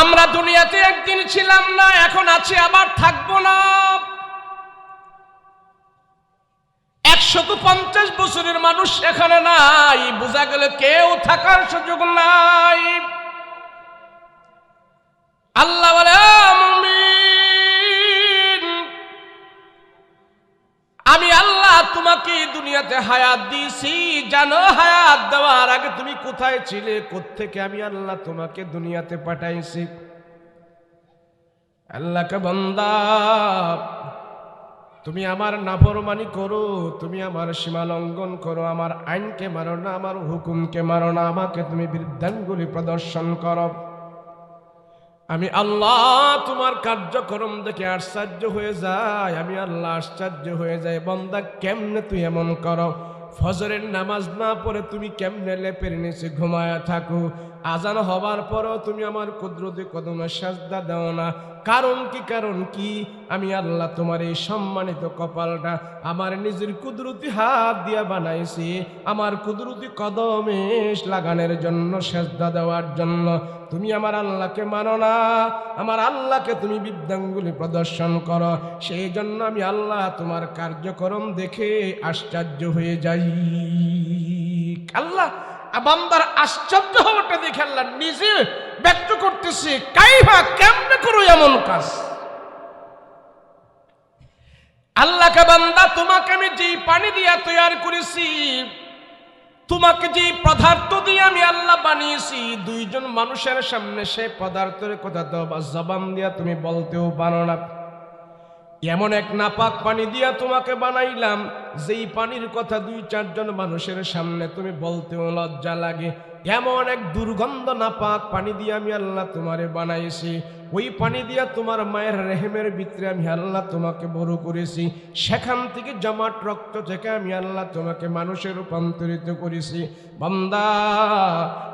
আমরা দুনিয়াতে একদিন ছিলাম না, এখন আছি, আবার থাকবো না। 150 বছরের মানুষ এখানে নাই, বোঝা গেল কেউ থাকার সুযোগ নাই। আল্লাহ বলে, মুমিন, আমি আল্লাহ তোমাকে দুনিয়াতে হায়াত দিয়েছি। জানো হায়াত দেওয়ার আগে তুমি কোথায় ছিলে, কোত্থেকে আমি আল্লাহ তোমাকে দুনিয়াতে পাঠাইছি। আল্লাহকে বান্দা, তুমি আমার নাফরমানি করো, তুমি আমার সীমা লঙ্ঘন করো, আমার আইনকে মানো না, আমার হুকুমকে মানো না, আমাকে তুমি বৃদ্ধাঙ্গুলি প্রদর্শন করো। আমি আল্লাহ তোমার কার্যক্রম দেখে আশ্চর্য হয়ে যায়, আমি আল্লাহ আশ্চর্য হয়ে যায়। বান্দা কেমনে তুই এমন করো? ফজরের নামাজ না পড়ে তুমি কেমনে লেপের নিচে ঘুমায়া থাকো? আজান হবার পরও তুমি আমার কুদরতি কদমে সাজদা দাও না। কারণ কি? কারণ কি? আমি আল্লাহ তোমার এই সম্মানিত কপালটা আমার নিজের কুদরতি হাত দিয়া বানাইছি, আমার কুদরতি কদমে লাগানোর জন্য, সাজদা দেওয়ার জন্য। তুমি আমার আল্লাহকে মানো না, আমার আল্লাহকে তুমি বৃদ্ধাঙ্গুলি প্রদর্শন করো। সেই জন্য আমি আল্লাহ তোমার কার্যক্রম দেখে আশ্চর্য হয়ে যাই। আল্লাহ বান্দার আশ্চর্য হওয়াটা দেখে আল্লাহ নিজে ব্যক্ত করতেছে, কাইফা, কেমনে করো এমন কাজ? আল্লাহকে বান্দা, তোমাকে আমি যে পানি দিয়া তৈরি করেছি, তোমাকে যে পদার্থ দিয়ে আমি আল্লাহ বানিয়েছি, দুইজন মানুষের সামনে সে পদার্থের কথা তো জবান দিয়া তুমি বলতেও পারো না। এমন এক নাপাক পানি দিয়া তোমাকে বানাইলাম, যেই পানির কথা 2-4 জন মানুষের সামনে তুমি বলতেও লজ্জা লাগে। এমন এক দুর্গন্ধ নাপাক পানি দিয়ে আমি আল্লাহ তোমারে বানাইছি। ওই পানি দিয়া তোমার মায়ের রেহেমের ভিতরে আমি আল্লাহ তোমাকে বড় করেছি। সেখান থেকে জমাট রক্ত থেকে আমি আল্লাহ তোমাকে মানুষে রূপান্তরিত করেছি। বান্দা,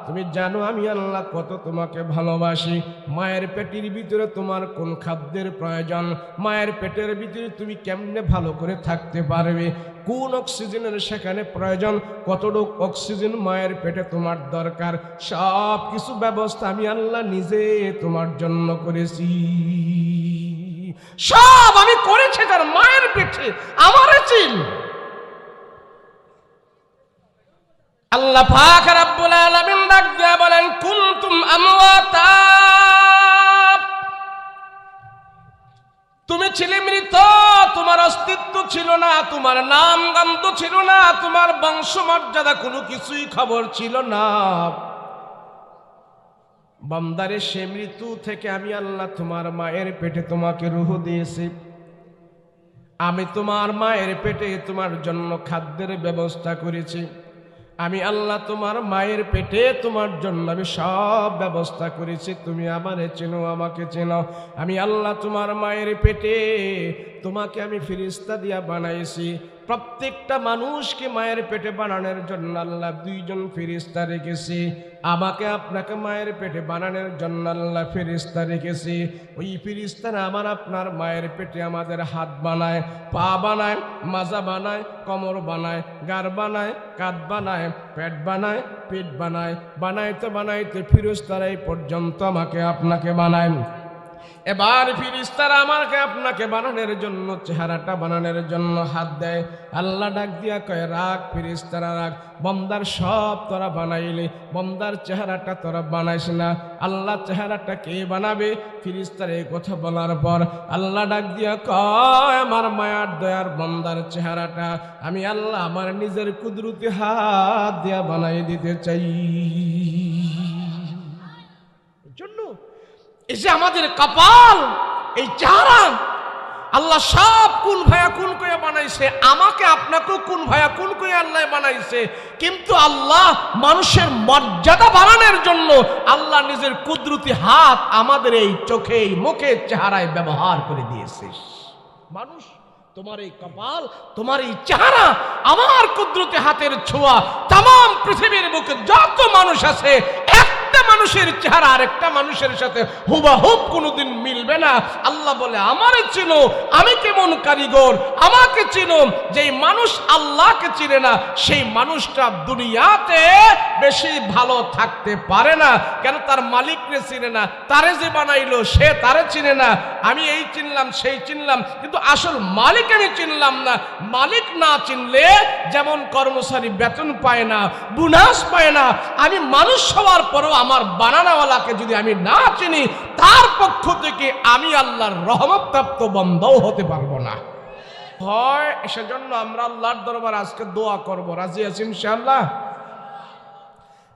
তুমি জানো আমি আল্লাহ কত তোমাকে ভালোবাসি। মায়ের পেটের ভিতরে তোমার কোন খাদ্যের প্রয়োজন, মায়ের পেটের ভিতরে তুমি কেমনে ভালো করে থাকতে পারবে, কোন অক্সিজেনের সেখানে প্রয়োজন, কতটুক অক্সিজেন মায়ের পেটে তোমার দরকার, সব কিছু ব্যবস্থা আমি আল্লাহ নিজে তোমার জন্য করেছি। সব আমি করেছি তার মায়ের পেটে, আমার চিন। আল্লাহ পাক রব্বুল আলামিন ডাক দিয়া বলেন, কুনতুম আমওয়াতা, তুমি ছিলে মৃত, তোমার অস্তিত্ব ছিল না, তোমার নাম গন্ধ ছিল না, তোমার বংশমর্যাদা কোনো কিছুই খবর ছিল না। বান্দারে, সে মৃত্যু থেকে আমি আল্লাহ তোমার মায়ের পেটে তোমাকে রূহ দিয়েছি। আমি তোমার মায়ের পেটে তোমার জন্য খাদ্যের ব্যবস্থা করেছি। আমি আল্লাহ তোমার মায়ের পেটে তোমার জন্য আমি সব ব্যবস্থা করেছি। তুমি আমারে চেনো, আমাকে চেনো। আমি আল্লাহ তোমার মায়ের পেটে তোমাকে আমি ফেরেশতা দিয়া বানাইছি। প্রত্যেকটা মানুষকে মায়ের পেটে বানানোর জন্য আল্লাহ 2 জন ফেরেশতা রেখেছি। আমাকে আপনাকে মায়ের পেটে বানানোর জন্য আল্লাহ ফেরেশতা রেখেছি। ওই ফেরেশতারা আমার আপনার মায়ের পেটে আমাদের হাত বানায়, পা বানায়, মাজা বানায়, কোমর বানায়, গাড় বানায়, কাঁধ বানায়, পেট বানায়, পেট বানায়। বানাইতে বানাইতে ফেরেশতারা এই পর্যন্ত আমাকে আপনাকে বানায়। এবার ফেরেশতারা আমাকে আপনাকে বানানোর জন্য, চেহারাটা বানানোর জন্য হাত দেয়। আল্লাহ ডাক দিয়া কয়, রাখ ফেরেশতারা রাখ, বান্দার সব তোরা বানাইলে, বান্দার চেহারাটা তোরা বানাইস না। আল্লাহ চেহারাটা কে বানাবে? ফেরেশতারা এই কথা বলার পর আল্লাহ ডাক দিয়া কয়, আমার মায়ার দয়ার বান্দার চেহারাটা আমি আল্লাহ আমার নিজের কুদরতি হাত দিয়া বানাই দিতে চাই। জন্য এই যে আমাদের কপাল, এই চেহারা আল্লাহ সব কোন ভায়া কোন কইয়া বানাইছে, আমাকে আপনাকেও কোন ভায়া কোন কইয়া আল্লাহ বানাইছে। কিন্তু আল্লাহ মানুষের মর্যাদা বাড়ানোর জন্য আল্লাহ নিজের কুদরতি হাত আমাদের এই চোখে, এই মুখে, চেহারায় ব্যবহার করে দিয়েছে। মানুষ, তোমার এই কপাল, তোমার এই চেহারা আমার কুদরতি হাতের ছোঁয়া। তাম পৃথিবীর বুকে যত মানুষ আছে, একটা মানুষ মানুষের চেহারা আরেকটা মানুষের সাথে হুবহুব কোনোদিন মিলবে না। আল্লাহ বলে আমারে চিনো, আমি কেমন কারিগর, আমাকে চিনো। যেই মানুষ আল্লাহকে চিনে না সেই মানুষটা দুনিয়াতে বেশি ভালো থাকতে পারে না। কেন? তার মালিককে চিনে না, তারে যে বানাইলো সে তারে চিনে না। আমি এই চিনলাম সেই চিনলাম, কিন্তু আসল মালিক আমি চিনলাম না। মালিক না চিনলে যেমন কর্মচারী বেতন পায় না, বোনাস পায় না, আমি মানুষ হওয়ার পরেও আমার বানানোওয়ালাকে যদি আমি না চিনি, তার পক্ষ থেকে আমি আল্লাহর রহমত প্রাপ্ত বান্দাও হতে পারবো না। হয় সেজন্য আমরা আল্লাহর দরবার আজকে দোয়া করব। রাজি আছেন ইনশাআল্লাহ?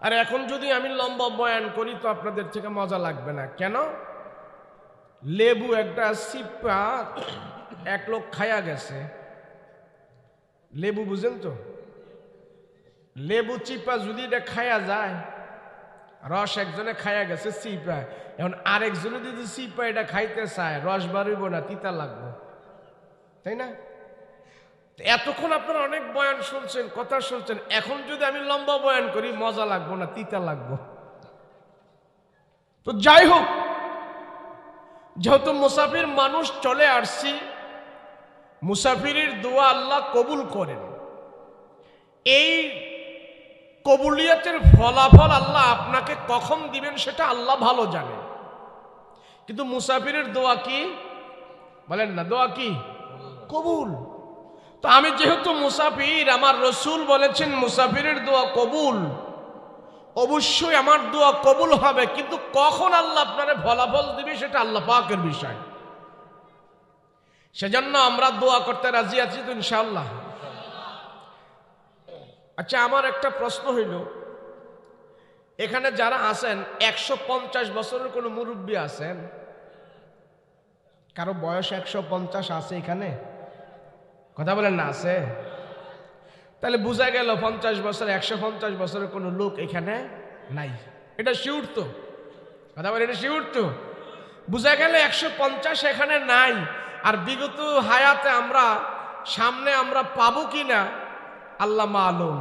আর এখন যদি আমি লম্বা বয়ান করি তো আপনাদের থেকে মজা লাগবে না। কেন? লেবু একটা সিপা এক লোক খায়া গেছে। লেবু বুঝেন তো? লেবু চিপা যদি এটা খায়া যায়, রস একজনে খায়া গেছে চিপা, এখন আরেকজনে যদি চিপা এটা খাইতে চায়, রস বাড়িব না, তিতা লাগবে, তাই না? এতক্ষণ আপনারা অনেক বয়ান শুনছেন, কথা শুনছেন, এখন যদি আমি লম্বা বয়ান করি মজা লাগবো না, তিতা লাগবো। তো যাই হোক, যেহেতু মুসাফির মানুষ চলে আসছি, মুসাফিরের দোয়া আল্লাহ কবুল করেন। এই কবুলিয়তের ফলাফল আল্লাহ আপনাকে কখন দিবেন সেটা আল্লাহ ভালো জানেন। কিন্তু মুসাফিরের দোয়া কি বলেন না? দোয়া কি? কবুল। তো আমি যেহেতু মুসাফির, আমার রসুল বলেছেন মুসাফিরের দোয়া কবুল, অবশ্যই আমার দোয়া কবুল হবে। কিন্তু কখন আল্লাহ আপনারে ফলাফল দিবে সেটা আল্লাহ পাকের বিষয়। সেজন্য আমরা দোয়া করতে রাজি আছি তো ইনশাআল্লাহ। আচ্ছা, আমার একটা প্রশ্ন হইল, এখানে যারা আছেন 150 বছরের কোনো মুরব্বী আছেন? কারো বয়স 150 আছে এখানে? কথা বলেন না, আছে? তাহলে বোঝা গেল 50 বছর 150 বছরের কোনো লোক এখানে নাই। এটা শিউর তো? কথা বলেন, এটা শিউর তো? বোঝা গেল 150 এখানে নাই। আর বিগত হায়াতে আমরা সামনে আমরা পাবো কিনা আল্লাহ মালুম।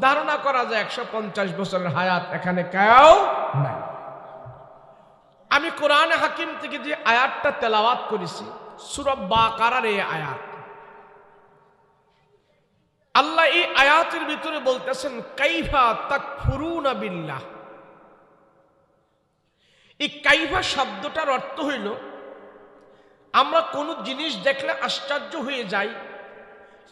ধারণা করা যায় 150 বছরের হায়াত এখানে কেউ নাই। আমি কোরআনে হাকিম থেকে যে আয়াতটা তেলাওয়াত করেছি, সূরা বাকারার এই আয়াত, আল্লাহ এই আয়াতের ভিতরে বলতেছেন কাইফা তাকফুরুনা বিল্লাহ। এই কাইফা শব্দটার অর্থ হইল, আমরা কোনো জিনিস দেখলে আশ্চর্য হয়ে যাই,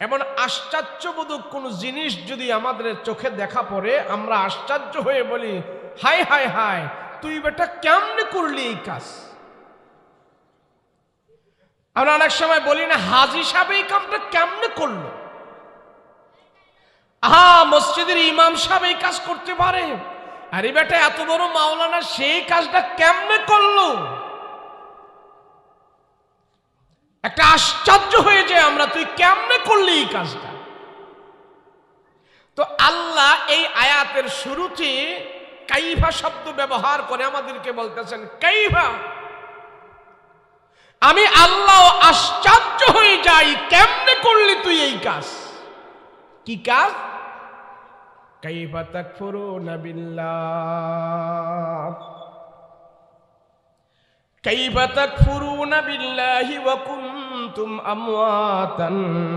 এমন আশ্চর্যবোধক কোনো জিনিস যদি আমাদের চোখে দেখা পড়ে, আমরা আশ্চর্য হয়ে বলি হায় হায় হায়, তুই বেটা কেমনে করলি এই কাজ। আমরা অনেক সময় বলি না হাজী সাহেব এই কামটা কেমনে করলো। মসজিদের ইমাম সাহেব এই কাজ করতে পারে, আরে বেটা এত বড় মাওলানা সেই কাজটা কেমনে করলো। একটা আশ্চর্য হয়ে যায় আমরা, তুই কেমনে করলি এই কাজটা। তো আল্লাহ এই আয়াতের শুরুতে কাইফা শব্দ ব্যবহার করে আমাদেরকে বলতেছেন কাইফা, আমি আল্লাহ আশ্চর্য হয়ে যাই কেমনে করলি তুই এই কাজ। কি কাজ? কাইফা তাকফুরুনা বিল্লাহ, কাইফা তাকফুরুনা বিল্লাহি ওয়া কুনতুম আমওয়াতান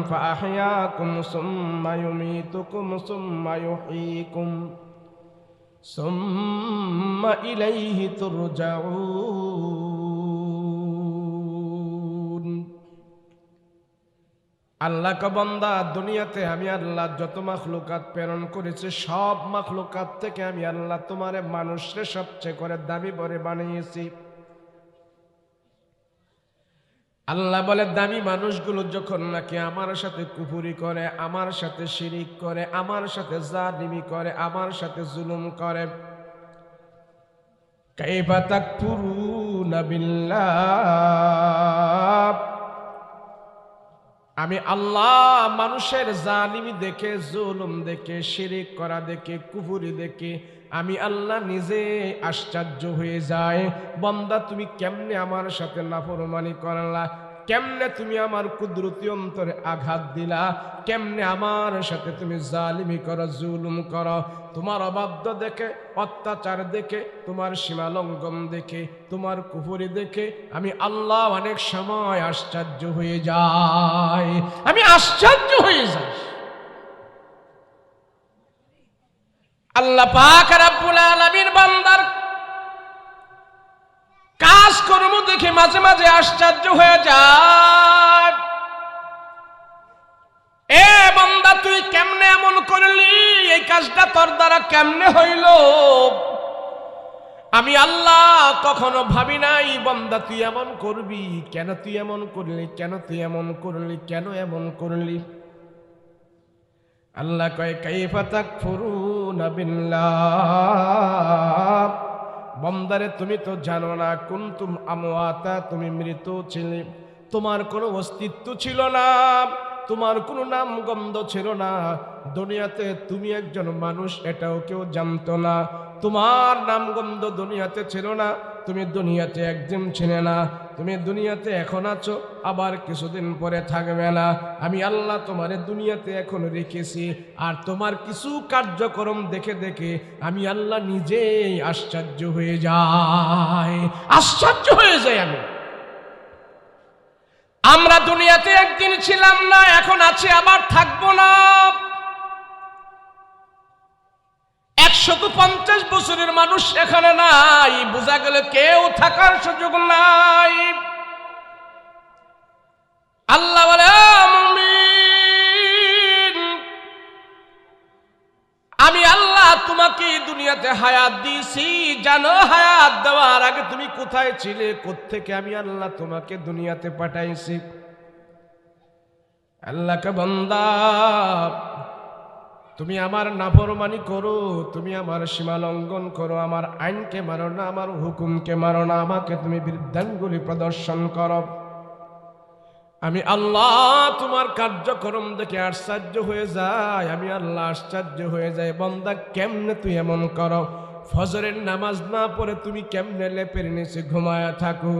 ফাআহইয়াকুম সুম্মা ইউমীতুকুম সুম্মা ইউহয়ীকুম সুম্মা ইলাইহি তুরজাউন। আল্লাহ কা বান্দা, দুনিয়াতে আমি আল্লাহ যত মাখলুকাত প্রেরণ করেছি, সব মাখলুকাত থেকে আমি আল্লাহ তোমারে মানুষরে সবচেয়ে করে দামি করে বানিয়েছি। আল্লাহ বলে দামি মানুষগুলো যখন নাকি আমার সাথে কুফরি করে, আমার সাথে শিরিক করে, আমার সাথে জালিমি করে, আমার সাথে জুলুম করে, কাইফা তাকফুরুনা বিল্লাহ, আমি আল্লাহ মানুষের জালিমি দেখে, জুলুম দেখে, শিরিক করা দেখে, কুফরি দেখে আমি আল্লাহ নিজে আশ্চর্য হয়ে যায়। বান্দা তুমি কেমনে আমার সাথে নাফরমানি করলা, কেমনে তুমি আমার কুদরতি অন্তরে আঘাত দিলা, কেমনে আমার সাথে তুমি জালিমি করো, জুলুম করো। তোমার অবাধ্য দেখে, অত্যাচার দেখে, তোমার সীমালঙ্ঘন দেখে, তোমার কুফরি দেখে আমি আল্লাহ অনেক সময় আশ্চর্য হয়ে যাই, আমি আশ্চর্য হয়ে যাই। আল্লাহ পাক রব্বুল আলামিন বান্দার কাজকর্ম দেখে মাঝে মাঝে আশ্চর্য হয়ে যায়। এ বান্দা, তুই কেমনে এমন করলি? এই কাজটা তোর দ্বারা কেমনে হইল? আমি আল্লাহ কখনো ভাবি নাই বান্দা তুই এমন করবি। কেন তুই এমন করলি? কেন তুই এমন করলি? কেন এমন করলি? আল্লাহ কয় কাইফা তাকফুরুনা বিল্লাহ, বান্দারে তুমি তো জানো না, কুনতুম আমওয়াতা, তুমি মৃত ছিলে, তোমার কোনো অস্তিত্ব ছিল না, তোমার কোনো নাম গন্ধ ছিল না। দুনিয়াতে তুমি একজন মানুষ এটাও কেউ জানতো না, তোমার নাম গন্ধ দুনিয়াতে ছিল না, তুমি দুনিয়াতে একদিন ছিলে না, তুমি দুনিয়াতে এখন আছো, আবার কিছুদিন পরে থাকবে না। আমি আল্লাহ তোমারে দুনিয়াতে এখন রেখেছি, আর তোমার কিছু কার্যক্রম দেখে দেখে আমি আল্লাহ নিজেই আশ্চর্য হয়ে যাই, আশ্চর্য হয়ে যাই আমি। আমরা দুনিয়াতে একদিন ছিলাম না, এখন আছি, আবার থাকবো না। 150 বছরের মানুষ এখানে নাই, বোঝা গেল কেউ থাকার সুযোগ নাই। আল্লাহ বলে মুমিন, আমি আল্লাহ তোমাকে দুনিয়াতে হায়াত দিয়েছি, জানো হায়াত দেওয়ার আগে তুমি কোথায় ছিলে, কোত্থেকে আমি আল্লাহ তোমাকে দুনিয়াতে পাঠাইছি। আল্লাহকে বান্দা, তুমি আমার নাফরমানি করো, তুমি আমার সীমা লঙ্ঘন করো, আমার আইনকে মানো না, আমার হুকুমকে মানো না, আমাকে তুমি বৃদ্ধাঙ্গুলি প্রদর্শন করো, আমি আল্লাহ তোমার কার্যক্রম দেখে আশ্চর্য হয়ে যায়, আমি আল্লাহ আশ্চর্য হয়ে যায়। বান্দা কেমনে তুই এমন করো? ফজরের নামাজ না পড়ে তুমি কেমনে লেপের নিচে ঘুমায়া থাকো?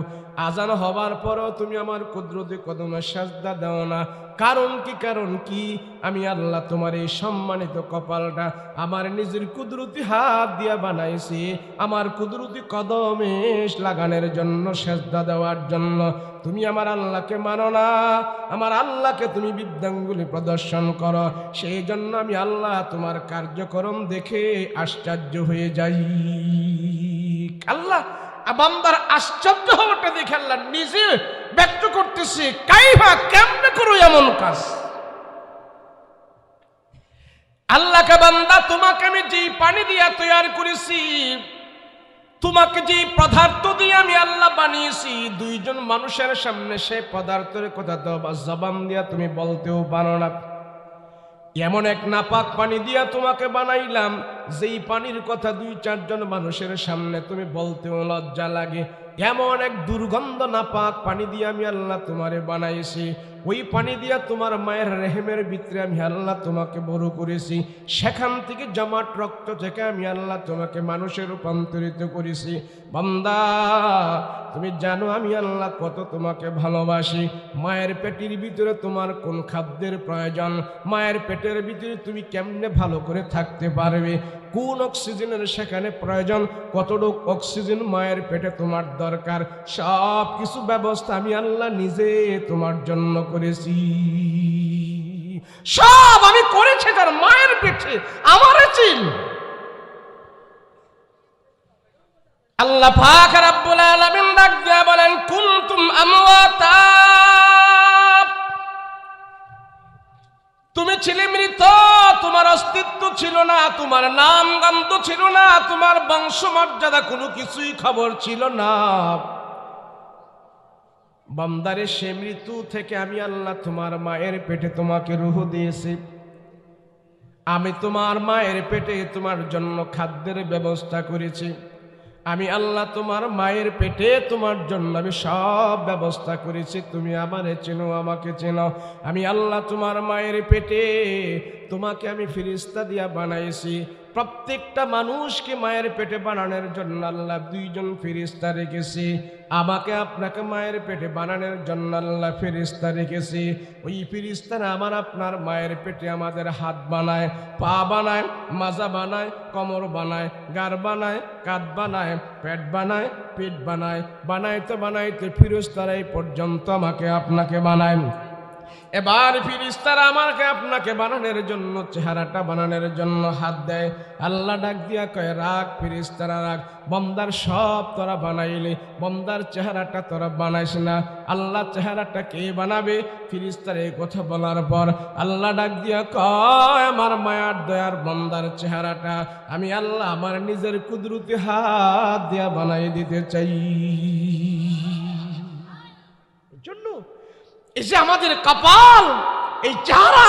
আজান হবার পরও তুমি আমার কুদরতি কদমে সাজদা দাও না, কারণ কি? কারণ কি? আমি আল্লাহ তোমার এই সম্মানিত কপালটা আমার নিজের কুদরতি হাত দিয়া বানাইছি, আমার কুদরতি কদমে লাগানোর জন্য, সাজদা দেওয়ার জন্য। তুমি আমার আল্লাহকে মানো না, আমার আল্লাহকে তুমি বৃদ্ধাঙ্গুলি প্রদর্শন করো, সেই জন্য আমি আল্লাহ তোমার কার্যক্রম দেখে আশ্চর্য হয়ে যাই। আল্লাহ বান্দার আশ্চর্য হওয়াটা দেখে আল্লাহ নিজে ব্যক্ত করতেছে, কাইফা, কেমনে করো এমন কাজ? আল্লাহকে বান্দা, তোমাকে আমি যে পানি দিয়া তৈরি করেছি, তোমাকে যে পদার্থ দিয়ে আমি আল্লাহ বানিয়েছি, দুইজন মানুষের সামনে সে পদার্থের কথা তো জবান দিয়া তুমি বলতেও পারো না। এমন এক নাপাক পানি দিয়া তোমাকে বানাইলাম, যেই পানির কথা 2-4 জন মানুষের সামনে তুমি বলতেও লজ্জা লাগে। এমন এক দুর্গন্ধ নাপাক পানি দিয়ে আমি আল্লাহ তোমারে বানাইছি, ওই পানি দিয়া তোমার মায়ের রেহেমের ভিতরে আমি আল্লাহ তোমাকে বড় করেছি, সেখান থেকে জমাট রক্ত থেকে আমি আল্লাহ তোমাকে মানুষে রূপান্তরিত করেছি। বান্দা, তুমি জানো আমি আল্লাহ কত তোমাকে ভালোবাসি। মায়ের পেটের ভিতরে তোমার কোন খাদ্যের প্রয়োজন, মায়ের পেটের ভিতরে তুমি কেমনে ভালো করে থাকতে পারবে, কোন অক্সিজেনের সেখানে প্রয়োজন, কতটুক অক্সিজেন মায়ের পেটে তোমার দরকার, সব কিছু ব্যবস্থা আমি আল্লাহ নিজে তোমার জন্য করেছি। সব আমি করেছি তার মায়ের পেটে, আমার চিন। আল্লাহ পাক রব্বুল আলামিন ডাক দিয়া বলেন, কুনতুম আমওয়াতা, তুমি ছিলে মৃত, তোমার অস্তিত্ব ছিল না, তোমার নাম গন্ধ ছিল না, তোমার বংশমর্যাদা কোনো কিছুই খবর ছিল না। বান্দারে, সে মৃত্যু থেকে আমি আল্লাহ তোমার মায়ের পেটে তোমাকে রূহ দিয়েছি। আমি তোমার মায়ের পেটে তোমার জন্য খাদ্যের ব্যবস্থা করেছি। আমি আল্লাহ তোমার মায়ের পেটে তোমার জন্য আমি সব ব্যবস্থা করেছি। তুমি আমারে চেনো, আমাকে চেনো। আমি আল্লাহ তোমার মায়ের পেটে তোমাকে আমি ফেরেশতা দিয়া বানাইছি। প্রত্যেকটা মানুষকে মায়ের পেটে বানানোর জন্য আল্লাহ দুইজন ফেরেশতা রেখেছে। আমাকে আপনাকে মায়ের পেটে বানানোর জন্য আল্লাহ ফেরেশতা রেখেছে। ওই ফেরেশতারা আমার আপনার মায়ের পেটে আমাদের হাত বানায়, পা বানায়, মাজা বানায়, কোমর বানায়, গাড় বানায়, কাঁধ বানায়, পেট বানায়, পেট বানায়, বানাইতে বানাইতে ফেরেশতারা এই পর্যন্ত আমাকে আপনাকে বানায়। এবার ফেরেশতারা আমাকে আপনাকে বানানোর জন্য, চেহারাটা বানানোর জন্য হাত দেয়। আল্লাহ ডাক দিয়া কয়, রাখ ফেরেশতারা রাখ, বন্দার সব তোরা বানাইলে, বন্দার চেহারাটা তোরা বানাইস না। আল্লাহ চেহারাটা কে বানাবে? ফেরেশতারা এই কথা বলার পর আল্লাহ ডাক দিয়া কয়, আমার মায়ার দয়ার বন্দার চেহারাটা আমি আল্লাহ আমার নিজের কুদরতি হাত দিয়া বানাই দিতে চাই। জন্য এই যে আমাদের কপাল, এই চেহারা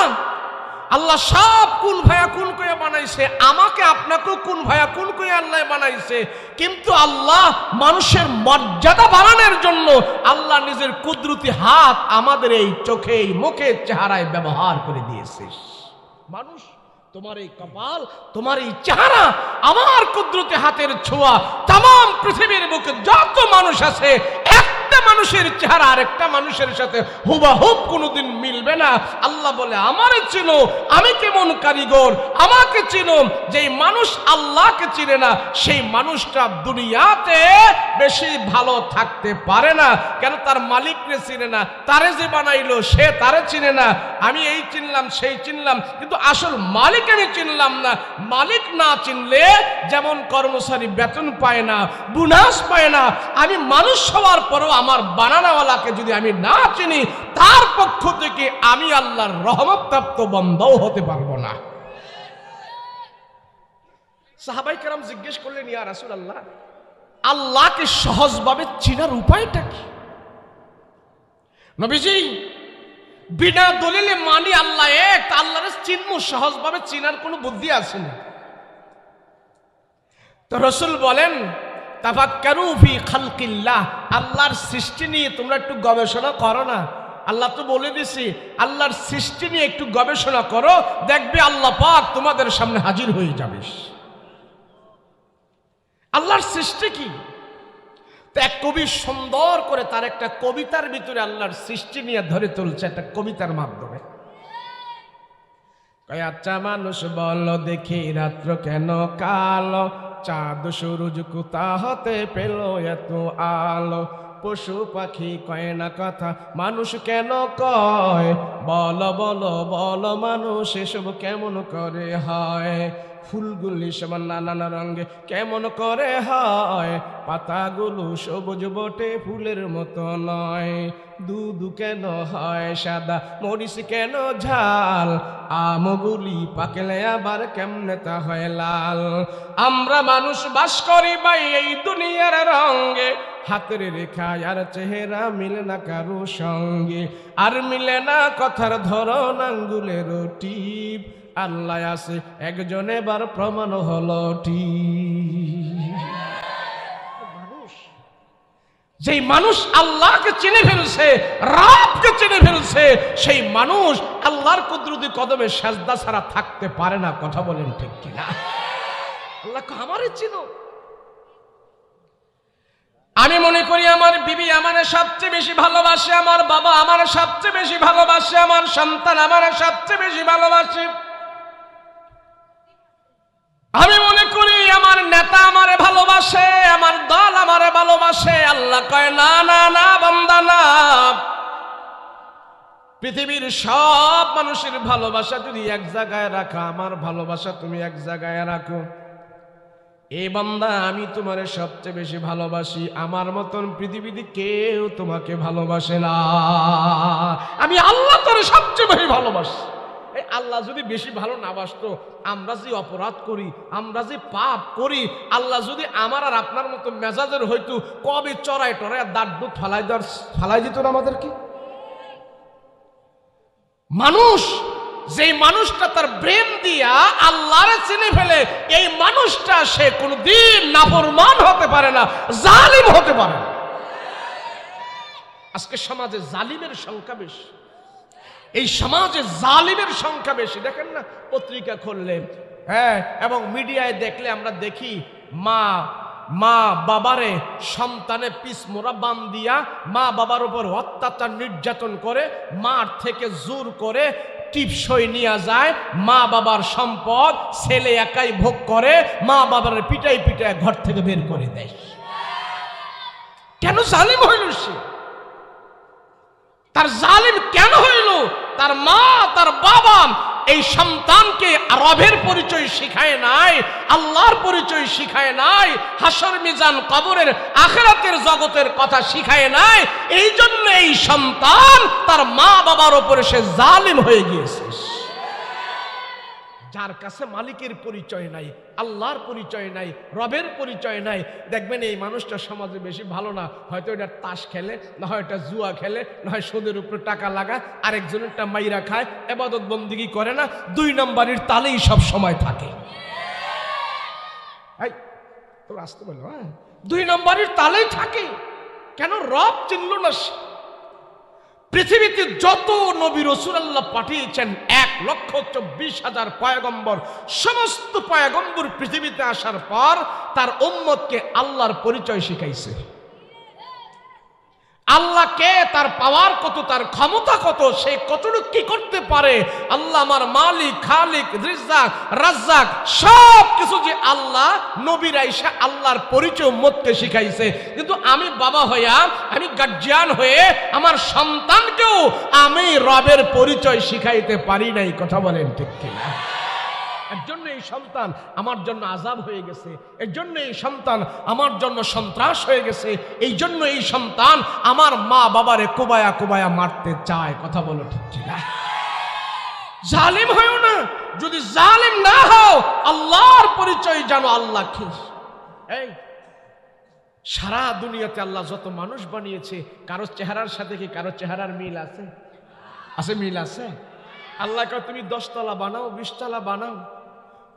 আল্লাহ সব কুন ভায়া কুন কইয়া বানাইছে, আমাকে আপনাকেও কুন ভায়া কুন কইয়া আল্লাহ বানাইছে। কিন্তু আল্লাহ মানুষের মর্যাদা বাড়ানোর জন্য আল্লাহ নিজের কুদরতি হাত আমাদের এই চোখে, এই মুখে, চেহারায় ব্যবহার করে দিয়েছে। মানুষ, তোমার এই কপাল, তোমার এই চেহারা আমার কুদরতি হাতের ছোঁয়া। তাম পৃথিবীর বুকে যত মানুষ আছে, একটা মানুষের চেহারা আরেকটা মানুষের সাথে হুবাহুব কোনোদিন মিলবে না। আল্লাহ বলে, আমারে চিনো, আমি কেমন কারিগর, আমাকে চিনো। যেই মানুষ আল্লাহকে চিনে না, সেই মানুষটা দুনিয়াতে বেশি ভালো থাকতে পারে না। কেন? তার মালিককে চিনে না, তারে যে বানাইলো সে তারে চিনে না। আমি এই চিনলাম, সেই চিনলাম, কিন্তু আসল মালিক আমি চিনলাম না। মালিক না চিনলে যেমন কর্মচারী বেতন পায় না, বোনাস পায় না, আমি মানুষ হওয়ার পরও আমার বানানোওয়ালাকে যদি আমি না চিনি, তার পক্ষ থেকে আমি আল্লাহর রহমতপ্রাপ্ত বান্দাও হতে পারবো না। সাহাবায়ে কেরাম জিজ্ঞেস করলেন, ইয়া রাসূলুল্লাহ, আল্লাহকে সহজভাবে চিনার উপায়টা কি? নবীজি, বিনা দলিলে মানি আল্লাহ এক, আল্লাহরে চিনবো, সহজভাবে চিনার কোনো বুদ্ধি আছে না। তো রাসূল বলেন, তাফাক্কারু ফি খালকিল্লাহ, আল্লাহর সৃষ্টি নিয়ে তোমরা একটু গবেষণা করো না। আল্লাহ তো বলে দিছি, আল্লাহর সৃষ্টি নিয়ে একটু গবেষণা করো, দেখবে আল্লাহ পাক তোমাদের সামনে হাজির হয়ে যাবে। আল্লাহর সৃষ্টি কি? তো এক কবি সুন্দর করে তার একটা কবিতার ভিতরে আল্লাহর সৃষ্টি নিয়ে ধরে তুলছে, একটা কবিতার মাধ্যমে। আচ্ছা মানুষ বলো দেখি, রাত্র কেন কালো, চাঁদ সূরজ কোথা হতে পেল এত আলো, পশু পাখি কয় না কথা, মানুষ কেন কয়, বলো বলো বলো মানুষ এসব কেমন করে হয়, ফুলগুলি সমান নানা রঙে কেমন করে হয়, পাতাগুলো সবুজ বটে ফুলের মতো নয়, দুধ কেন হয় সাদা, মরিচ কেন ঝাল, আমগুলি পাকলে আবার কেমনে তা হয় লাল, আমরা মানুষ বাস করি ভাই এই দুনিয়ার রঙে, হাতের রেখা আর চেহারা মিলে না কারো সঙ্গে, আর মিলে না কথার ধরন আঙ্গুলের টিপ, আল্লাহ আছে একজন এবার প্রমাণ হলো ঠিক। মানুষ, যেই মানুষ আল্লাহকে চিনে ফেলছে, রবকে চিনে ফেলছে, সেই মানুষ আল্লাহর কুদরতি কদমে সেজদা ছাড়া থাকতে পারে না। কথা বলেন ঠিক কিনা? আল্লাহকে আমারে চিনো। আমি মনে করি আমার বিবি আমারে সবচেয়ে বেশি ভালোবাসে, আমার বাবা আমারে সবচেয়ে বেশি ভালোবাসে, আমার সন্তান আমারে সবচেয়ে বেশি ভালোবাসে। আমি মনে করি আমার নেতা আমারে ভালোবাসে, আমার দল আমারে ভালোবাসে। আল্লাহ কয় না না না বান্দা না, পৃথিবীর সব মানুষের ভালোবাসা যদি এক জায়গায় রাখা, আমার ভালোবাসা তুমি এক জায়গায় রাখো। এই বান্দা আমি তোমারে সবচেয়ে বেশি ভালোবাসি, আমার মতন পৃথিবীতে কেউ তোমাকে ভালোবাসে না। আমি আল্লাহ তোরে সবচেয়ে বেশি ভালোবাসি। এই আল্লাহ যদি বেশি ভালো না বাসতো, আমরা যে অপরাধ করি, আমরা যে পাপ করি, আল্লাহ যদি আমার আর আপনার মতো মেজাজের হইতো, কবে চড়াই টড়াই দাঁত দুধ ফালাই দিত না আমাদেরকে। মানুষ, যেই মানুষটা তার প্রেম দিয়া আল্লাহরে চিনে ফেলে, এই মানুষটা সে কোনদিন নাফরমান হতে পারে না, জালিম হতে পারে না। আজকে সমাজে জালিমের সংখ্যা বেশি, এই সমাজে জালিমের সংখ্যা বেশি। দেখেন না, পত্রিকা খুললে হ্যাঁ, এবং মিডিয়ায় দেখলে আমরা দেখি মা বাবারে সন্তানে পিসমোড়া বান দিয়া মা বাবার উপর অত্যাচার নির্যাতন করে, মার থেকে জোর করে টিপসই নিয়ে যায়, মা বাবার সম্পদ ছেলে একাই ভোগ করে, মা বাবার পিটাই পিটাই ঘর থেকে বের করে দেয়। কেন জালিম হইল সে? তার জালিম কেন হইল? তার মা তার বাবা এই সন্তানকে রবের পরিচয় শিখায় নাই, আল্লাহর পরিচয় শিখায় নাই, হাসর মিজান কবরের আখিরাতের জগতের কথা শিখায় নাই। এই জন্য এই সন্তান তার মা বাবার উপরে সে জালিম হয়ে গিয়েছে। যার কাছে মালিকের পরিচয় নাই, আল্লাহর পরিচয় নাই, রবের পরিচয় নাই, দেখবেন এই মানুষটা সমাজে বেশি ভালো না। হয়তো এটা তাস খেলে, না হয় এটা জুয়া খেলে, না হয় সুদের উপরে টাকা লাগা, আরেকজনেরটা মাইরা খায়, ইবাদত বন্দেগী করে না, 2 নম্বরের তালেই সব সময় থাকে। তোর আসতে বলো, 2 নম্বরের তালেই থাকে। কেন? রব চিনল না সে। পৃথিবীতে যত নবী রাসূল আল্লাহ পাঠিয়েছেন 1,24,000 পয়গম্বর, সমস্ত পয়গম্বর পৃথিবীতে আসার পর তার উম্মতকে আল্লাহর পরিচয় শিখাইছে। আল্লাহকে, তার পাওয়ার কত, তার ক্ষমতা কত, সে কতটুকু কি করতে পারে, আল্লাহ আমার মালিক, খালিক, রিজ্জাক, রাজ্জাক, সব কিছু যে আল্লাহ, নবীর আইসা আল্লাহর পরিচয় উম্মতকে শিখাইছে। কিন্তু আমি বাবা হইয়া, আমি গার্জিয়ান হয়ে আমার সন্তানকেও আমি রবের পরিচয় শিখাইতে পারি নাই। কথা বলেন ঠিক কিনা? এর জন্য এই সন্তান আমার জন্য আযাব হয়ে গেছে, এর জন্য এই সন্তান আমার জন্য সন্ত্রাস হয়ে গেছে, এই জন্য এই সন্তান আমার মা বাবারে কোবায়া কোবায়া মারতে চায়। কথা বলো ঠিক কিনা? জালিম হয়ো না। যদি জালিম না হও, আল্লাহর পরিচয় জানো, আল্লাহ কি। এই সারা দুনিয়াতে আল্লাহ যত মানুষ বানিয়েছে, কারো চেহারার সাথে কি কারো চেহারার মিল আছে? আছে, মিল আছে। আল্লাহ কয় তুমি 10 তলা বানাও, 20 তলা বানাও,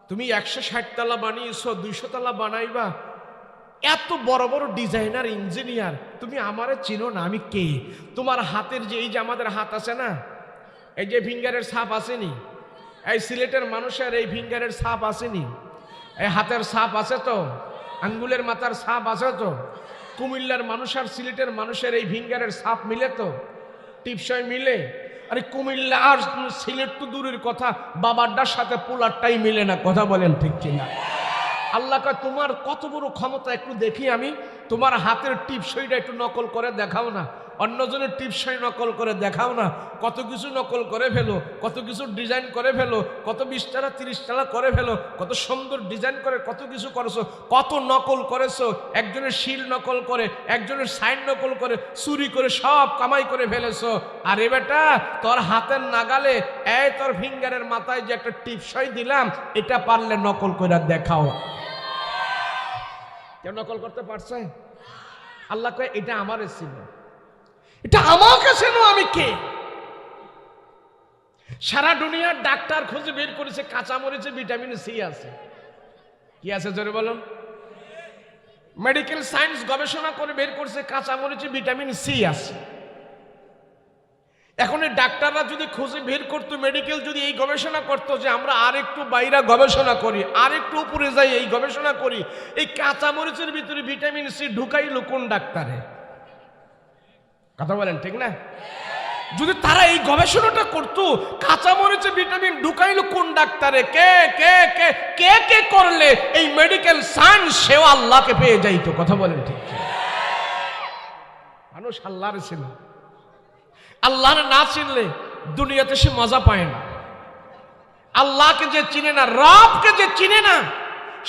তুমি 160 তলা বানিয়েছো, 200 তলা বানাইবা, এত বড় বড় ডিজাইনার, ইঞ্জিনিয়ার, তুমি আমারে চিনো না, আমি কে? তোমার হাতের যে, এই যে আমাদের হাত আছে না, এই যে ফিঙ্গারের ছাপ আসেনি, এই সিলেটের মানুষের এই ফিঙ্গারের ছাপ আসেনি, এই হাতের ছাপ আছে তো, আঙ্গুলের মাথার ছাপ আছে তো, কুমিল্লার মানুষ আর সিলেটের মানুষের এই ফিঙ্গারের ছাপ মিলে তো, টিপসই মিলে। আরে কুমিল্লা আর সিলেট তো দূরের কথা, বাবারটার সাথে পোলারটাই মিলে না। কথা বলেন ঠিক কিনা? আল্লাহ কয় তোমার কত বড় ক্ষমতা, একটু দেখি আমি। তোমার হাতের টিপসইটা একটু নকল করে দেখাও না, অন্যজনের টিপসই নকল করে দেখাও না। কত কিছু নকল করে ফেলো, কত কিছু ডিজাইন করে ফেলো, কত 20 টালা 30 টালা করে ফেলো, কত সুন্দর ডিজাইন করে কত কিছু করেছো, কত নকল করেছো। একজনের শিল নকল করে, একজনের সাইন নকল করে, চুরি করে সব কামাই করে ফেলেছো। আরে বেটা, তোর হাতের নাগালে, এই তোর ফিঙ্গারের মাথায় যে একটা টিপসই দিলাম, এটা পারলে নকল করে দেখাও। কেউ নকল করতে পারছে? আল্লাহ কয় এটা আমারে ছিল, এটা আমাকে ছিল, আমি কে? সারা দুনিয়ার ডাক্তার খুঁজে বের করেছে কাঁচামরিচে ভিটামিন সি আছে। কি আছে জোরে বলুন? মেডিকেল সায়েন্স গবেষণা করে বের করছে কাঁচামরিচে ভিটামিন সি আছে। এখন এই ডাক্তাররা যদি খুঁজে বের করতো, মেডিকেল যদি এই গবেষণা করতো যে আমরা আরেকটু বাইরে গবেষণা করি, আরেকটু উপরে যাই এই গবেষণা করি, এই কাঁচামরিচের ভিতরে ভিটামিন সি ঢুকাইলো কোন ডাক্তারে? কথা বলেন ঠিক না? যদি তারা এই গবেষণাটা করতো, কাঁচামরিচে ভিটামিন ঢুকাইলো কোন ডাক্তারে, কে কে কে কে কে করলে এই মেডিকেল সায়েন্স সেও আল্লাহকে পেয়ে যাইতো। কথা বলেন ঠিক? মানুষ আল্লাহর ছিল, আল্লাহর না চিনলে দুনিয়াতে সে মজা পায় না। আল্লাহকে যে চিনে না, রবকে যে চিনে না,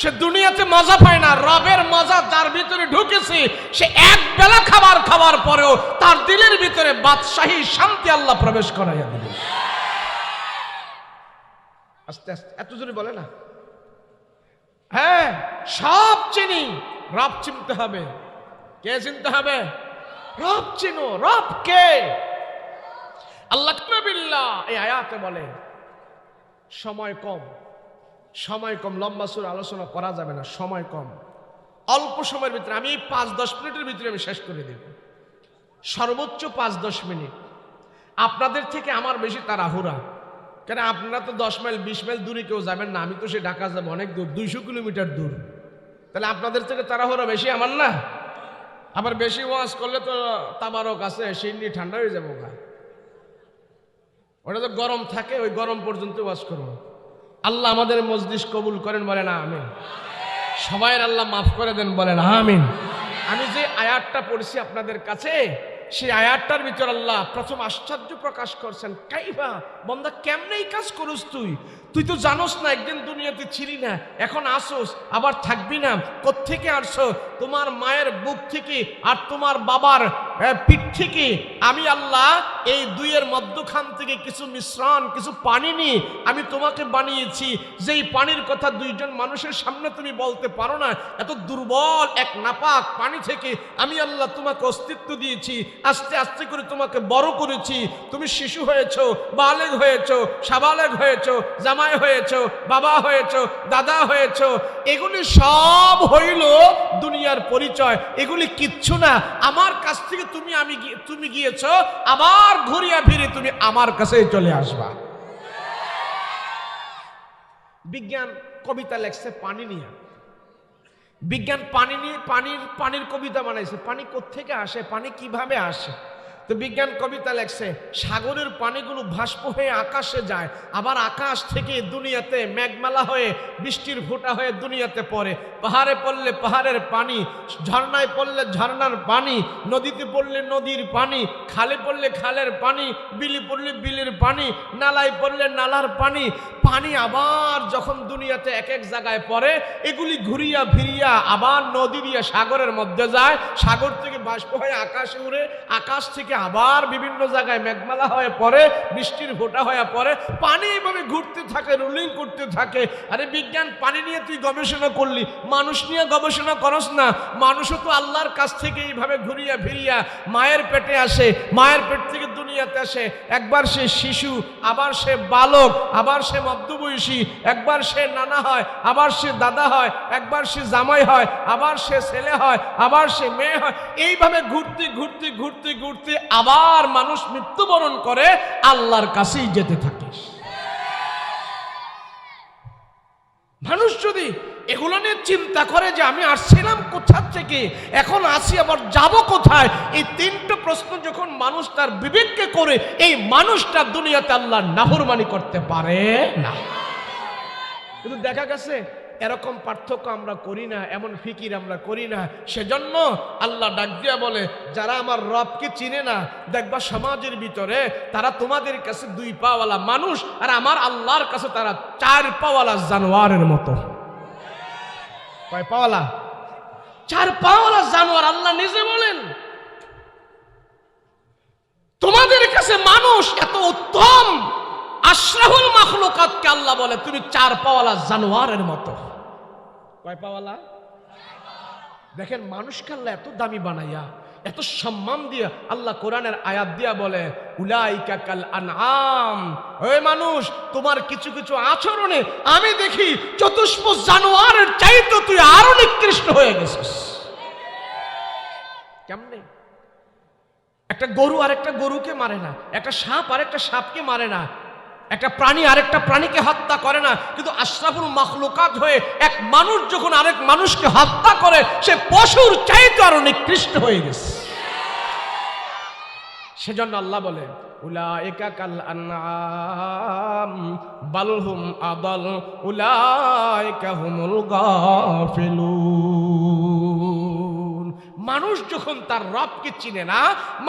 সে দুনিয়াতে মজা পায় না। রবের মজা যার ভিতরে ঢুকেছে, সে এক বেলা খাবার খাওয়ার পরেও তার দিলের ভিতরে বাদশাহী শান্তি আল্লাহ প্রবেশ করাইয়া দিবে। আস্তে আস্তে, এত জোরে বলে না। হ্যাঁ, সব চিনি, রব চিনতে হবে। কে চিনতে হবে? রব চিনো। রব কে? আল্লাহ বিল্লাহ এই আয়াতে বলে সময় কম, সময় কম, লম্বা সুর আলোচনা করা যাবে না, সময় কম। অল্প সময়ের ভিতরে আমি 5-10 মিনিটের ভিতরে আমি শেষ করে দেব, সর্বোচ্চ 5-10 মিনিট। আপনাদের থেকে আমার বেশি তাড়াহুড়া, কেন আপনারা তো 10 মাইল 20 মাইল দূরে কেউ যাবেন না, আমি তো সে ঢাকা যাবো অনেক দূর, 200 কিলোমিটার দূর। তাহলে আপনাদের থেকে তাড়াহুড়ো বেশি আমার না? আবার বেশি ওয়াজ করলে তো তাবারক আছে, সিন্নি ঠান্ডা হয়ে যাবো গা। ওটা তো গরম থাকে, ওই গরম পর্যন্ত ওয়াজ করবো। আল্লাহ আমাদের মজলিস কবুল করেন, বলেন আমিন। সবাই আল্লাহ মাফ করে দেন, বলেন আমিন। আমি যে আয়াতটা পড়ছি আপনাদের কাছে, সেই আয়াতটার ভিতর আল্লাহ প্রথম আশ্চর্য প্রকাশ করছেন। কাইবা বন্দা, কেমনে এই কাজ করস তুই? তুই তো জানোস না একদিন দুনিয়াতে ছিলি না, এখন আসোস আবার থাকবি না। কোত্থেকে আসছো? তোমার মায়ের বুক থেকে আর তোমার বাবার পিঠ থেকে আমি আল্লাহ এই দুইয়ের মধ্যখান থেকে কিছু মিশ্রণ, কিছু পানি নিয়ে আমি তোমাকে বানিয়েছি। যেই পানির কথা দুইজন মানুষের সামনে তুমি বলতে পারো না, এত দুর্বল এক নাপাক পানি থেকে আমি আল্লাহ তোমাকে অস্তিত্ব দিয়েছি। আস্তে আস্তে করে তোমাকে বড় করেছি। তুমি শিশু হয়েছো, বালেগ হয়েছো, সাবালেগ হয়েছো, জামাই হয়েছো, বাবা হয়েছো, দাদা হয়েছো। এগুলি সব হইল দুনিয়ার পরিচয়। এগুলি কিচ্ছু না। আমার কাছ থেকে তুমি গিয়েছো, আবার ঘুরিয়া ফিরে তুমি আমার কাছেই চলে আসবা। বিজ্ঞান কবিতা লেখছে পানি নিয়ে। বিজ্ঞান পানি নিয়ে পানির কবিতা বানাইছে। পানি কোত্থেকে আসে, পানি কিভাবে আসে? তো বিজ্ঞান কবিতা লেখছে, সাগরের পানিগুলো বাষ্প হয়ে আকাশে যায়, আবার আকাশ থেকে দুনিয়াতে মেঘমালা হয়ে বৃষ্টির ফোঁটা হয়ে দুনিয়াতে পড়ে। পাহাড়ে পড়লে পাহাড়ের পানি, ঝর্ণায় পড়লে ঝর্ণার পানি, নদীতে পড়লে নদীর পানি, খালে পড়লে খালের পানি, বিলি পড়লে বিলের পানি, নালায় পড়লে নালার পানি। পানি আবার যখন দুনিয়াতে এক এক জায়গায় পড়ে, এগুলি ঘুরিয়া ফিরিয়া আবার নদী দিয়ে সাগরের মধ্যে যায়, সাগর থেকে বাষ্প হয়ে আকাশে উড়ে, আকাশ থেকে আবার বিভিন্ন জায়গায় মেঘমালা হয়ে পড়ে, বৃষ্টির ফোঁটা হয়ে পড়ে। পানি এভাবে ঘুরতে থাকে, রুলিং করতে থাকে। আরে বিজ্ঞান, পানি নিয়ে তুই গবেষণা করলি, মানুষ নিয়ে গবেষণা করস না? মানুষও তো আল্লাহর কাছ থেকে এইভাবে ঘুরিয়া ফিরিয়া মায়ের পেটে আসে, মায়ের পেট থেকে দুনিয়াতে আসে। একবার সে শিশু, আবার সে বালক, আবার সে মধ্যবয়সী, একবার সে নানা হয়, আবার সে দাদা হয়, একবার সে জামাই হয়, আবার সে ছেলে হয়, আবার সে মেয়ে হয়। এইভাবে ঘুরতে ঘুরতে ঘুরতে ঘুরতে আবার মানুষ মৃত্যুবরণ করে, আল্লাহর কাছেই যেতে থাকে। মানুষ যদি এগুলো নিয়ে চিন্তা করে যে আমি আসছিলাম কোথা থেকে, এখন আসি, আবার যাব কোথায়, এই তিনটা প্রশ্ন যখন মানুষ তার বিবেককে করে, এই মানুষটা দুনিয়াতে আল্লাহর নাফরমানি করতে পারে না। কিন্তু দেখা গেছে এরকম পার্থক্য আমরা করি না, এমন ফিকির আমরা করি না। সেজন্য আল্লাহ ডাক দিয়া বলে, যারা আমার রবকে চিনে না, দেখবা সমাজের ভিতরে তারা তোমাদের কাছে 2 পাওয়ালা মানুষ, আর আমার আল্লাহর কাছে তারা 4 পাওয়ালা জানোয়ারের মতো। কয় পাওয়ালা? 4 পাওয়ালা জানোয়ার। আল্লাহ নিজে বলেন, তোমাদের কাছে মানুষ এত উত্তম, আশরাফুল মাখলুকাতকে আল্লাহ বলে তুমি 4 পাওয়ালা জানোয়ারের মতো। কয় পাওয়ালা? দেখেন, মানুষকে আল্লাহ এত দামি বানাইয়া, এত সম্মান দিয়া আল্লাহ কোরআনের আয়াত দিয়া বলে, উলাইকা কাল আনআম। ওই মানুষ, তোমার কিছু কিছু আচরণে আমি দেখি চতুষ্প জানোয়ারের চাইতে তুই আরো নিকৃষ্ট হয়ে গেছিস। কেমনে? একটা গরু আরেকটা গরুকে মারে না, একটা সাপ আরেকটা সাপকে মারে না, একটা প্রাণী আরেকটা প্রাণীকে হত্যা করে না, কিন্তু আশরাফুল মাখলুকাত হয়ে এক মানুষ যখন আরেক মানুষকে হত্যা করে, সে পশুর চাইতে আরো নিকৃষ্ট হয়ে গেছে। সেজন্য আল্লাহ বলে, উলাইকা কাল আনআম বাল হুম আদাল উলাইকা হুমুল গাফিলুন। মানুষ যখন তার রবকে চিনে না,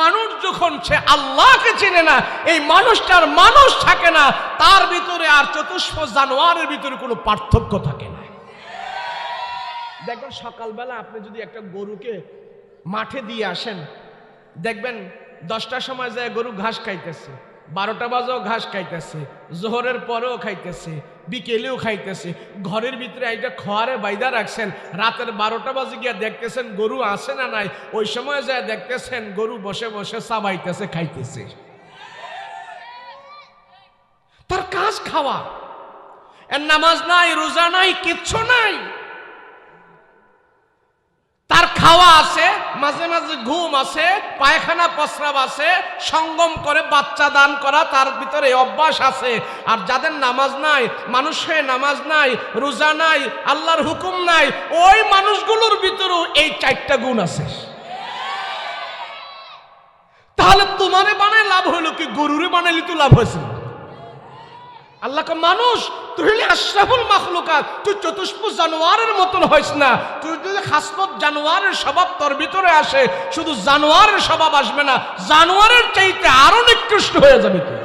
মানুষ যখন সে আল্লাহকে চিনে না, এই মানুষটার মানুষ থাকে না, তার ভিতরে আর চতুষ্প জানোয়ারের ভিতরে কোনো পার্থক্য থাকে না। দেখবেন সকালবেলা আপনি যদি একটা গরুকে মাঠে দিয়ে আসেন, দেখবেন 10টার সময় যায় গরু ঘাস খাইতেছে, 12টা বাজেও ঘাস খাইতেছে, জোহরের পরেও খাইতেছে, বিকেলেও খাইতেছে। ঘরের ভিতরে এইটা খোয়ারে বাইদা রাখছেন, রাতের 12টা বাজে গিয়া দেখতেছেন গরু আসে না নাই, ওই সময় যায় দেখতেছেন গরু বসে বসে চাবাইতেছে, খাইতেছে। তার কাজ খাওয়া, এর নামাজ নাই, রোজা নাই, কিচ্ছু নাই। তার খাওয়া আছে, মাঝে মাঝে ঘুম আছে, পায়খানা প্রস্রাব আছে, সঙ্গম করে বাচ্চা দান করা তার ভিতরে অভ্যাস আছে। আর যাদের নামাজ নাই, মানুষ হয়ে নামাজ নাই, রোজা নাই, আল্লাহর হুকুম নাই, ওই মানুষগুলোর ভিতরেও এই 4টা গুণ আছে। তাহলে তোমারে বানায় লাভ হইল কি? গরুরে বানাইলে তো লাভ হয়েছে। আল্লাহকে মানুষ তুই হলে আশরাফুল মাখলুকাত, তুই চতুষ্পুষ জানোয়ারের মতন হইস না। তুই যদি খাসলত জানোয়ারের স্বভাব তোর ভিতরে আসে, শুধু জানোয়ারের স্বভাব আসবে না, জানোয়ারের চাইতে আরো নিকৃষ্ট হয়ে যাবে তুই।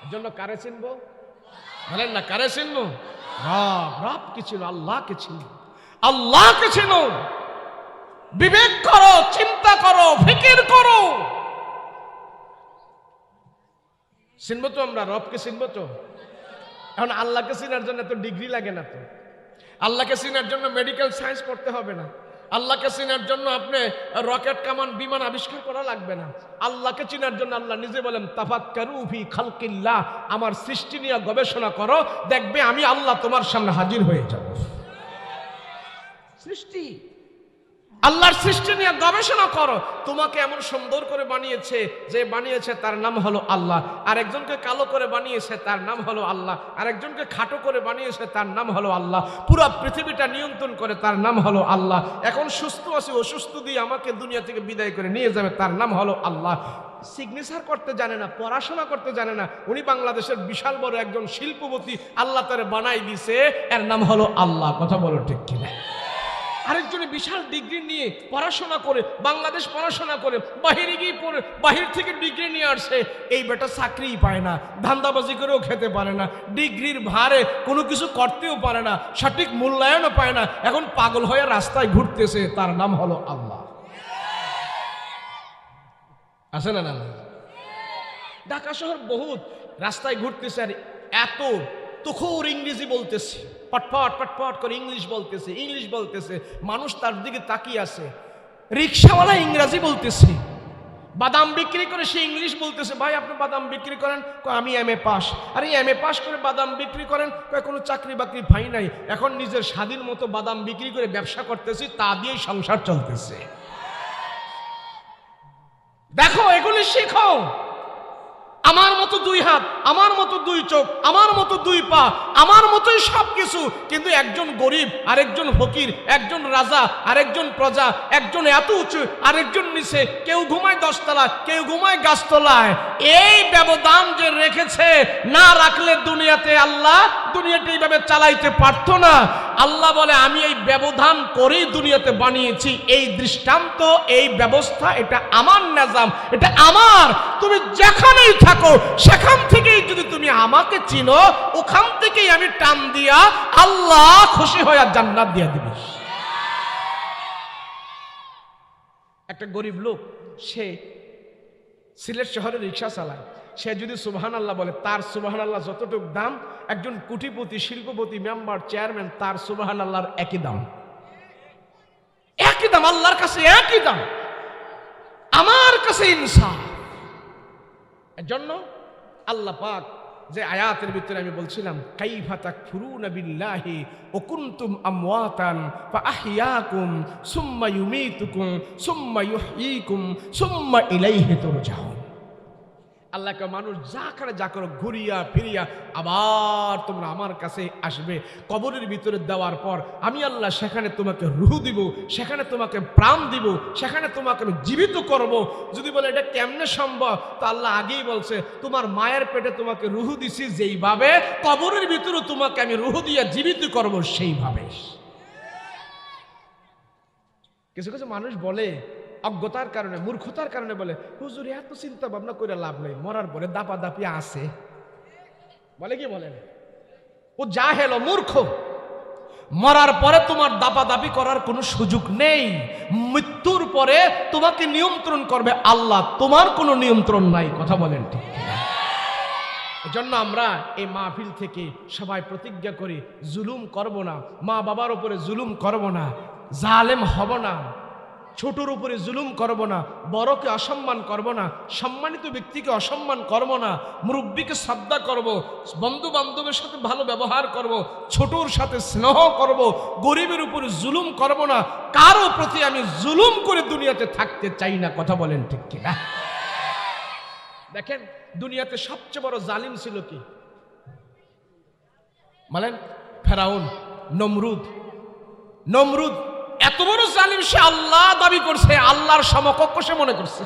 এর জন্য কারে চিনবো? বলেন না, কারে চিনবো? রবকে চিনো, আল্লাহকে চিনো, আল্লাহকে চিনো। বিবেক করো, চিন্তা করো, ফিকির করো। চিনবো তো আমরা, রবকে চিনবো তো। এখন আল্লাহকে চিনার জন্য তো ডিগ্রি লাগে না তো। আল্লাহকে চিনার জন্য মেডিকেল সায়েন্স করতে হবে না। আল্লাহকে চিনার জন্য আপনি রকেট কামান বিমান আবিষ্কার করা লাগবে না। আল্লাহকে চিনার জন্য আল্লাহ নিজে বলেন, তাফাক্কারু ফি খালকিল্লাহ, আমার সৃষ্টি নিয়ে গবেষণা করো, দেখবে আমি আল্লাহ তোমার সামনে হাজির হয়ে যাব। সৃষ্টি, আল্লাহর সৃষ্টি নিয়ে গবেষণা করো। তোমাকে এমন সুন্দর করে বানিয়েছে, যে বানিয়েছে তার নাম হলো আল্লাহ। আরেকজনকে কালো করে বানিয়েছে, তার নাম হলো আল্লাহ। আরেকজনকে খাটো করে বানিয়েছে, তার নাম হলো আল্লাহ। পুরো পৃথিবীটা নিয়ন্ত্রণ করে, তার নাম হলো আল্লাহ। এখন সুস্থ আছি, অসুস্থ দিয়ে আমাকে দুনিয়া থেকে বিদায় করে নিয়ে যাবে, তার নাম হলো আল্লাহ। সিগনেচার করতে জানে না, পড়াশোনা করতে জানে না, উনি বাংলাদেশের বিশাল বড় একজন শিল্পপতি, আল্লাহ তারে বানাই দিছে, এর নাম হলো আল্লাহ। কথা বলো ঠিক কিনা? আরেকজনে বিশাল ডিগ্রি নিয়ে পড়াশোনা করে, বাংলাদেশ পড়াশোনা করে বাহিরে গিয়ে পড়ে, বাহির থেকে ডিগ্রি নিয়ে আসছে, এই বেটা চাকরিই পায় না, ধান্দাবাজি করেও খেতে পারে না, ডিগ্রির ভারে কোনো কিছু করতেও পারে না, সঠিক মূল্যায়নও পায় না, এখন পাগল হয়ে রাস্তায় ঘুরতেছে, তার নাম হলো আল্লাহ। আছে না? না, ঢাকা শহর বহুত রাস্তায় ঘুরতেছে, আর এত তুখোর ইংরেজি বলতেছে, পটপট পটপট করে ইংলিশ বলতেছে, মানুষ তার দিকে তাকিয়ে আছে। রিক্সাওয়ালা ইংরেজি বলতেছে, বাদাম বিক্রি করে সে ইংলিশ বলতেছে। ভাই আপনি বাদাম বিক্রি করেন? আমি MA পাস। আরে MA পাস করে বাদাম বিক্রি করেন? কোনো চাকরি বাকরি পাই নাই, এখন নিজের স্বাধীন মতো বাদাম বিক্রি করে ব্যবসা করতেছি, তা দিয়েই সংসার চলতেছে। দেখো, এগুলি শিখো। আমার মতো 2 হাত, আমার মতো 2 চোখ, আমার মতো 2 পা, আমার মতোই সব কিছু, কিন্তু একজন গরিব, আরেকজন ফকির, একজন রাজা, আরেকজন প্রজা, একজন এত উঁচু, আরেকজন নিচে, কেউ ঘুমায় 10 তলায়, কেউ ঘুমায় গাছতলায়। এই ব্যবধান যে রেখেছে, না রাখলে দুনিয়াতে আল্লাহ দুনিয়াটা এইভাবে চালাইতে পারতো না। আল্লাহ বলে, আমি এই ব্যবধান করেই দুনিয়াতে বানিয়েছি। এই দৃষ্টান্ত, এই ব্যবস্থা, এটা আমার নিজাম, এটা আমার। তুমি যেখানেই থাকো, সেখান থেকেই যদি তুমি আমাকে চিনো, ওখান থেকেই আমি টান দিয়া আল্লাহ খুশি হয়ে জান্নাত দিয়া দিবি। একটা গরিব লোক, সে সিলেট শহরে রিক্সা চালায়, সে যদি সুবহানাল্লাহ বলে, তার সুবহানাল্লাহ যতটুকু দাম, একজন কোটিপতি, শিল্পপতি, মেম্বার, চেয়ারম্যান, তার সুবহানাল্লাহর একই দাম। একই দাম, আল্লাহর কাছে একই দাম, আমার কাছে ইনসাফ। এজন্য আল্লাহ পাক যে আয়াতের ভিতরে আমি বলছিলাম, কাইফা তাকফুরুনা বিল্লাহি ওয়া কুনতুম আমওয়াতান ফাআহইয়াকুম সুম্মা ইউমীতুকুম সুম্মা ইউহয়ীকুম সুম্মা ইলাইহি তুরজাউন। আল্লাহকে মানুষ যা করে যা করো, ঘুরিয়া ফিরিয়া আবার তোমরা আমার কাছে আসবে। কবরের ভিতরে দেওয়ার পর আমি আল্লাহ সেখানে তোমাকে রূহ দিব, সেখানে তোমাকে প্রাণ দিব, সেখানে তোমাকে আমি জীবিত করব। যদি বলে এটা কেমনে সম্ভব, তো আল্লাহ আগেই বলছে, তোমার মায়ের পেটে তোমাকে রূহ দিছি যেইভাবে, কবরের ভিতরে তোমাকে আমি রূহ দিয়ে জীবিত করব সেইভাবে। কিছু কিছু মানুষ বলে, অজ্ঞতার কারণে, মূর্খতার কারণে বলে, হুজুর এত চিন্তা ভাবনা করে লাভ নেই, মরার পরে দাপাদাপি আছে। বলে কি বলেন? ও জাহেল, মূর্খ। মরার পরে তোমার দাপাদাপি করার কোনো সুযোগ নেই। মৃত্যুর পরে তোমাকে নিয়ন্ত্রণ করবে আল্লাহ, তোমার কোনো নিয়ন্ত্রণ নাই। কথা বলেন ঠিক কিনা? এজন্য আমরা এই মাহফিল থেকে সবাই প্রতিজ্ঞা করি, জুলুম করব না, মা বাবার উপরে জুলুম করব না, জালেম হব না। ছোটর উপরে জুলুম করব না, বড়কে অসম্মান করব না, সম্মানিত ব্যক্তিকে অসম্মান করব না, মুরব্বীকে শ্রদ্ধা করব, বন্ধু বান্ধবের সাথে ভালো ব্যবহার করব, ছোটর সাথে স্নেহ করব, গরিবের উপরে জুলুম করব না, কারো প্রতি আমি জুলুম করে দুনিয়াতে থাকতে চাই না। কথা বলেন ঠিক কিনা? দেখেন দুনিয়াতে সবচেয়ে বড় জালিম ছিল কি বলেন? ফেরাউন, নমরুদ। নমরুদ এত বড় জালিম, সে আল্লাহ দাবি করছে, আল্লাহর সমকক্ষ সে মনে করছে।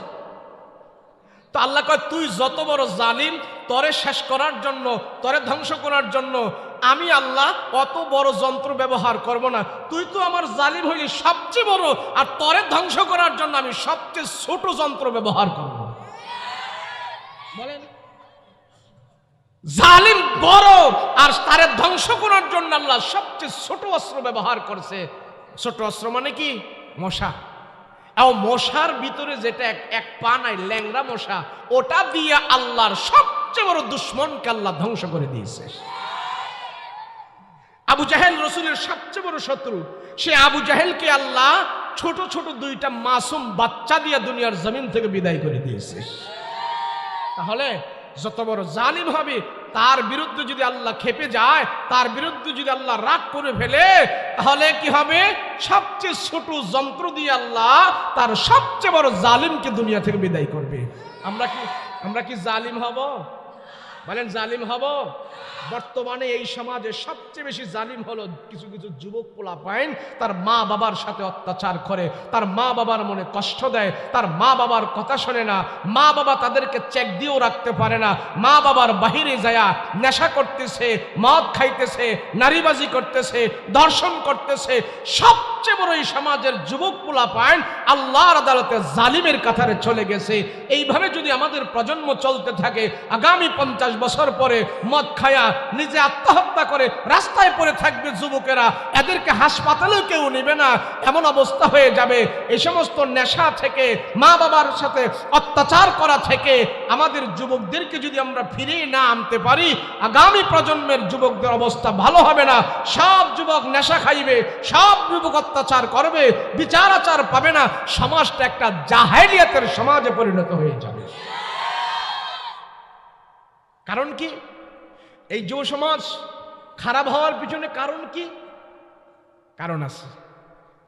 তো আল্লাহ কয়, তুই যত বড় জালিম, তরে শেষ করার জন্য, তরে ধ্বংস করার জন্য আমি আল্লাহ অত বড় যন্ত্র ব্যবহার করব না। তুই তো আমার জালিম হইলি সবচেয়ে বড়, আর তরে ধ্বংস করার জন্য আমি সবচেয়ে ছোট যন্ত্র ব্যবহার করব। বলেন, জালিম বড়, আর তারে ধ্বংস করার জন্য আল্লাহ সবচেয়ে ছোট অস্ত্র ব্যবহার করছে। ছোট অস্ত্র মানে কি? মশা। মশার ভিতরে যেটা এক পা নাই, ল্যাংড়া মশা, ওটা দিয়ে আল্লাহর সবচেয়ে বড় দুশ্মনকে আল্লাহ ধ্বংস করে দিয়েছে। আবু জাহেল রসুলের সবচেয়ে বড় শত্রু, সে আবু জাহেলকে আল্লাহ ছোট ছোট দুইটা মাসুম বাচ্চা দিয়ে দুনিয়ার জমিন থেকে বিদায় করে দিয়েছে। তাহলে যত বড় জালিম হবে, তার বিরুদ্ধে যদি আল্লাহ খেপে যায়, তার বিরুদ্ধে যদি আল্লাহ রাগ করে ফেলে, তাহলে কি হবে? সবচেয়ে ছোট যন্ত্র দিয়ে আল্লাহ তার সবচেয়ে বড় জালিমকে দুনিয়া থেকে বিদায় করবে। আমরা কি জালিম হব? বলেন, জালিম হব? বর্তমানে এই সমাজে সবচেয়ে বেশি জালিম হলো কিছু কিছু যুবক পোলাপাইন, তার মা বাবার সাথে অত্যাচার করে, তার মা বাবার মনে কষ্ট দেয়, তার মা বাবার কথা শোনে না, মা বাবা তাদেরকে চেক দিয়েও রাখতে পারে না, মা বাবার বাহিরে যায়া নেশা করতেছে, মদ খাইতেছে, নারীবাজি করতেছে, দর্শন করতেছে। সবচেয়ে বড় এই সমাজের যুবক পোলাপাইন আল্লাহর আদালতে জালিমের কাতারে চলে গেছে। এইভাবে যদি আমাদের প্রজন্ম চলতে থাকে, আগামী 50 বছর পরে মদ খায়া নিজে আত্মহত্যা করে রাস্তায় পড়ে থাকবে যুবকেরা, এদেরকে হাসপাতালেও কেউ নেবে না, এমন অবস্থা হয়ে যাবে। এই সমস্ত নেশা থেকে, মা বাবার সাথে অত্যাচার করা থেকে আমাদের যুবকদেরকে যদি আমরা ফিরিয়ে না আনতে পারি, আগামী প্রজন্মের যুবকদের অবস্থা ভালো হবে না। সব যুবক নেশা খাইবে, সব যুবক অত্যাচার করবে, বিচার আচার পাবে না, সমাজটা একটা জাহেলিয়াতের সমাজে পরিণত হয়ে যাবে। কারণ কি? এই যুব সমাজ খারাপ হওয়ার পিছনে কারণ কি? কারণ আছে।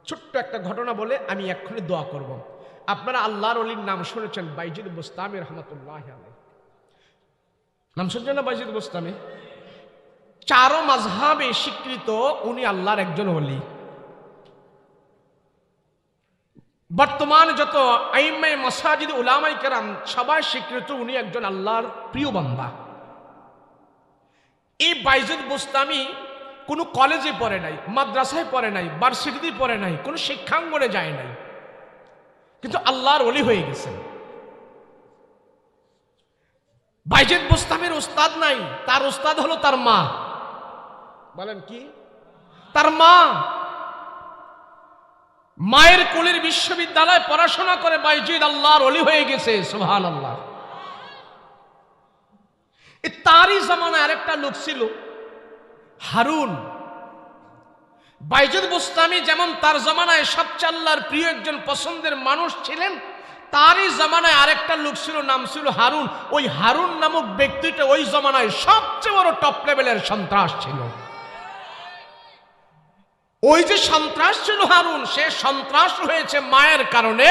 ছোট্ট একটা ঘটনা বলে আমি এক্ষুনি দোয়া করব। আপনারা আল্লাহর ওলির নাম শুনেছেন, বাইজিদ বুস্তামি রহমতুল্লাহ আলাইহি। নাম শুনছেন না বাইজিদ বুস্তামি? চারো মাযহাবে স্বীকৃত উনি আল্লাহর একজন ওলি। বর্তমানে যত আইম্মায়ে মাসাজিদ উলামায়ে কেরাম সবাই স্বীকৃত উনি একজন আল্লাহর প্রিয় বান্দা। এই বাইজিদ বুস্তামি কোনো কলেজে পড়ে নাই, মাদ্রাসায় পড়ে নাই, ভার্সিটিতে পড়ে নাই, কোনো শিক্ষাঙ্গনে যায় নাই, কিন্তু আল্লাহর ওলি হয়ে গেছেন। বাইজিদ বুস্তামির উস্তাদ নাই, তার উস্তাদ হলো তার মা। বলেন কি? তার মা। মায়ের কোলের বিশ্ববিদ্যালয়ে পড়াশোনা করে বাইজিদ আল্লাহর ওলি হয়ে গেছে। সুবহানাল্লাহ। তারই জামানায় আরেকটা লোক ছিল হারুন। বাইজিদ বুস্তামি যেমন তার জামানায় সবচেয়ে আল্লাহর প্রিয় একজন পছন্দের মানুষ ছিলেন, তারই জামানায় আরেকটা লোক ছিল, নাম ছিল হারুন। ওই হারুন নামক ব্যক্তিটা ওই জামানায় সবচেয়ে বড় টপ লেভেলের সন্ত্রাস ছিল। ওই যে সন্ত্রাস ছিল হারুন, সে সন্ত্রাস হয়েছে মায়ের কারণে।